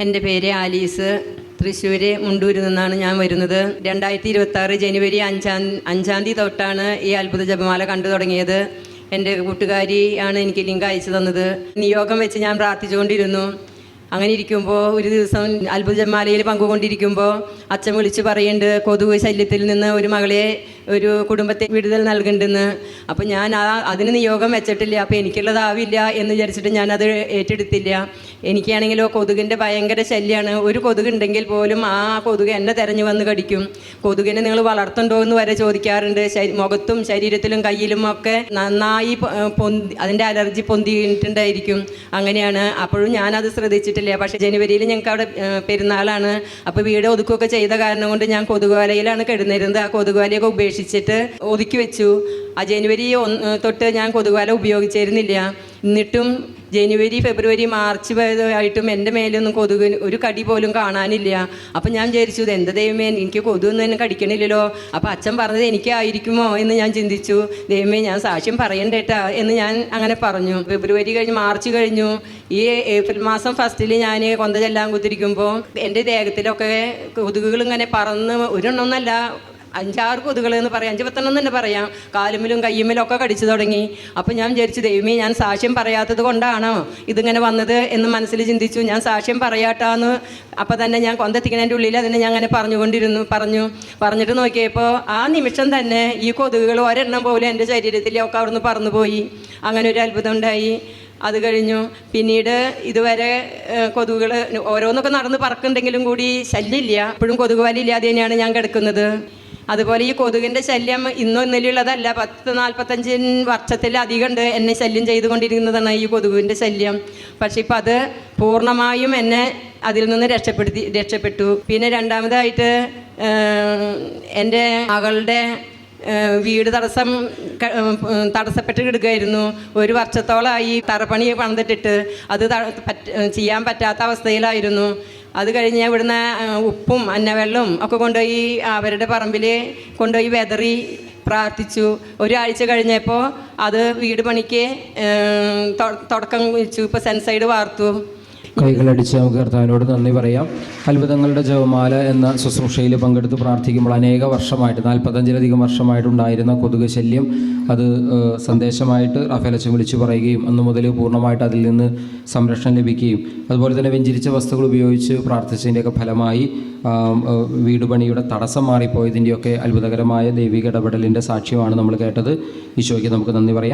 എൻ്റെ പേര് ആലീസ്. തൃശ്ശൂർ മുണ്ടൂരിൽ നിന്നാണ് ഞാൻ വരുന്നത്. 2026 ജനുവരി 5-ാം തീയതി തൊട്ടാണ് ഈ അത്ഭുത ജപമാല കണ്ടു തുടങ്ങിയത്. എൻ്റെ കൂട്ടുകാരിയാണ് എനിക്ക് ലിങ്ക് അയച്ചു തന്നത്. നിയോഗം വെച്ച് ഞാൻ പ്രാർത്ഥിച്ചുകൊണ്ടിരുന്നു. അങ്ങനെ ഇരിക്കുമ്പോൾ ഒരു ദിവസം അത്ഭുത ജപമാലയിൽ പങ്കുകൊണ്ടിരിക്കുമ്പോൾ അച്ഛൻ വിളിച്ച് പറയുന്നുണ്ട്, കൊതുക് ശല്യത്തിൽ നിന്ന് ഒരു മകളെ, ഒരു കുടുംബത്തെ വിടുതൽ നൽകുന്നുണ്ടെന്ന്. അപ്പോൾ ഞാൻ അതിന് നിയോഗം വെച്ചിട്ടില്ല. അപ്പോൾ എനിക്കുള്ളതാവില്ല എന്ന് വിചാരിച്ചിട്ട് ഞാനത് ഏറ്റെടുത്തില്ല. എനിക്കാണെങ്കിലോ കൊതുകിൻ്റെ ഭയങ്കര ശല്യമാണ്. ഒരു കൊതുകുണ്ടെങ്കിൽ പോലും ആ കൊതുക് എന്നെ തിരഞ്ഞു വന്ന് കടിക്കും. കൊതുകിനെ നിങ്ങൾ വളർത്തുന്നുണ്ടോ എന്ന് വരെ ചോദിക്കാറുണ്ട്. മുഖത്തും ശരീരത്തിലും കയ്യിലും ഒക്കെ നന്നായി അതിൻ്റെ അലർജി പൊന്തിയിട്ടുണ്ടായിരിക്കും. അങ്ങനെയാണ്. അപ്പോഴും ഞാനത് ശ്രദ്ധിച്ചിട്ടില്ല. പക്ഷേ ജനുവരിയിൽ ഞങ്ങൾക്ക് അവിടെ പെരുന്നാളാണ്. അപ്പോൾ വീട് ഒതുക്കുകയൊക്കെ ചെയ്ത കാരണം കൊണ്ട് ഞാൻ കൊതുകുവലയിലാണ് കിടന്നിരുന്നത്. ആ കൊതുകുവലയൊക്കെ ഉപേക്ഷിച്ചിട്ട് ഒതുക്കി വെച്ചു. ആ ജനുവരി തൊട്ട് ഞാൻ കൊതുകുവല ഉപയോഗിച്ചിരുന്നില്ല. എന്നിട്ടും ജനുവരി, ഫെബ്രുവരി, മാർച്ച് ആയിട്ടും എൻ്റെ മേലൊന്നും കൊതുകിന് ഒരു കടി പോലും കാണാനില്ല. അപ്പം ഞാൻ വിചാരിച്ചു, ഇത് എന്ത് ദൈവമേ, എനിക്ക് കൊതുകൊന്നും എന്നെ കടിക്കണില്ലല്ലോ. അപ്പം അച്ഛൻ പറഞ്ഞത് എനിക്കായിരിക്കുമോ എന്ന് ഞാൻ ചിന്തിച്ചു. ദൈവമേ, ഞാൻ സാക്ഷ്യം പറയണ്ടേട്ടാ എന്ന് ഞാൻ അങ്ങനെ പറഞ്ഞു. ഫെബ്രുവരി കഴിഞ്ഞ് മാർച്ച് കഴിഞ്ഞു. ഈ ഏപ്രിൽ മാസം ഫസ്റ്റിൽ ഞാൻ കൊന്ത ചെല്ലാൻ കുത്തിരിക്കുമ്പോൾ എൻ്റെ ദേഹത്തിലൊക്കെ കൊതുകുകൾ ഇങ്ങനെ പറന്ന്, ഒരെണ്ണമൊന്നല്ല 5-6 കൊതുകുകൾ എന്ന് പറയാം, 5-10 തന്നെ പറയാം, കാലുമ്മിലും കയ്യുമ്മിലും ഒക്കെ കടിച്ചു തുടങ്ങി. അപ്പം ഞാൻ വിചാരിച്ചു, ദൈവമേ, ഞാൻ സാക്ഷ്യം പറയാത്തത് കൊണ്ടാണോ ഇതിങ്ങനെ വന്നത് എന്ന് മനസ്സിൽ ചിന്തിച്ചു. ഞാൻ സാക്ഷ്യം പറയാട്ടാന്ന് അപ്പം തന്നെ ഞാൻ കൊന്തെത്തിക്കണതിൻ്റെ ഉള്ളിൽ അതിനെ ഞാൻ അങ്ങനെ പറഞ്ഞിട്ട് നോക്കിയപ്പോൾ ആ നിമിഷം തന്നെ ഈ കൊതുകുകൾ ഒരെണ്ണം പോലും എൻ്റെ ശരീരത്തിലൊക്കെ അവിടുന്ന് പറന്നുപോയി. അങ്ങനെ ഒരു അത്ഭുതം ഉണ്ടായി. അത് കഴിഞ്ഞു. പിന്നീട് ഇതുവരെ കൊതുകുകൾ ഓരോന്നൊക്കെ നടന്ന് പറക്കുന്നുണ്ടെങ്കിലും കൂടി ശല്യമില്ല. ഇപ്പോഴും കൊതുക് വലയില്ലാതെ തന്നെയാണ് ഞാൻ കിടക്കുന്നത്. അതുപോലെ ഈ കൊതുകിൻ്റെ ശല്യം ഇന്നും ഇന്നലെയുള്ളതല്ല, 10-45 വർഷത്തിലധികം ഉണ്ട് എന്നെ ശല്യം ചെയ്തുകൊണ്ടിരിക്കുന്നതാണ് ഈ കൊതുകിൻ്റെ ശല്യം. പക്ഷെ ഇപ്പം അത് പൂർണ്ണമായും എന്നെ അതിൽ നിന്ന് രക്ഷപ്പെട്ടു. പിന്നെ രണ്ടാമതായിട്ട് എൻ്റെ മകളുടെ വീട് തടസ്സപ്പെട്ട് കിടക്കുകയായിരുന്നു. 1 വർഷത്തോളമായി തറപ്പണി പണിതിട്ടിട്ട് അത് ചെയ്യാൻ പറ്റാത്ത അവസ്ഥയിലായിരുന്നു. അത് കഴിഞ്ഞ് ഇവിടുന്ന് ഉപ്പും അന്നവെള്ളവും ഒക്കെ കൊണ്ടുപോയി അവരുടെ പറമ്പിൽ കൊണ്ടുപോയി വെതറി പ്രാർത്ഥിച്ചു. ഒരാഴ്ച കഴിഞ്ഞപ്പോൾ അത് വീട് പണിക്ക് തുടക്കം വെച്ചു. ഇപ്പോൾ സെൻസൈഡ് വാർത്തു. കൈകളടിച്ച് നമുക്ക് കർത്താവിനോട് നന്ദി പറയാം. അത്ഭുതങ്ങളുടെ ജപമാല എന്ന ശുശ്രൂഷയിൽ പങ്കെടുത്ത് പ്രാർത്ഥിക്കുമ്പോൾ അനേക വർഷമായിട്ട് 45-ലധികം വർഷമായിട്ടുണ്ടായിരുന്ന കൊതുക് ശല്യം അത് സന്ദേശമായിട്ട് റാഫേലച്ചൻ വിളിച്ചു പറയുകയും അന്നു മുതൽ പൂർണ്ണമായിട്ട് അതിൽ നിന്ന് സംരക്ഷണം ലഭിക്കുകയും അതുപോലെ തന്നെ വെഞ്ചരിച്ച വസ്തുക്കൾ ഉപയോഗിച്ച് പ്രാർത്ഥിച്ചതിൻ്റെയൊക്കെ ഫലമായി വീടുപണിയുടെ തടസ്സം മാറിപ്പോയതിൻ്റെയൊക്കെ അത്ഭുതകരമായ ദൈവിക ഇടപെടലിൻ്റെ സാക്ഷ്യമാണ് നമ്മൾ കേട്ടത്. ഈശോയ്ക്ക് നമുക്ക് നന്ദി പറയാം.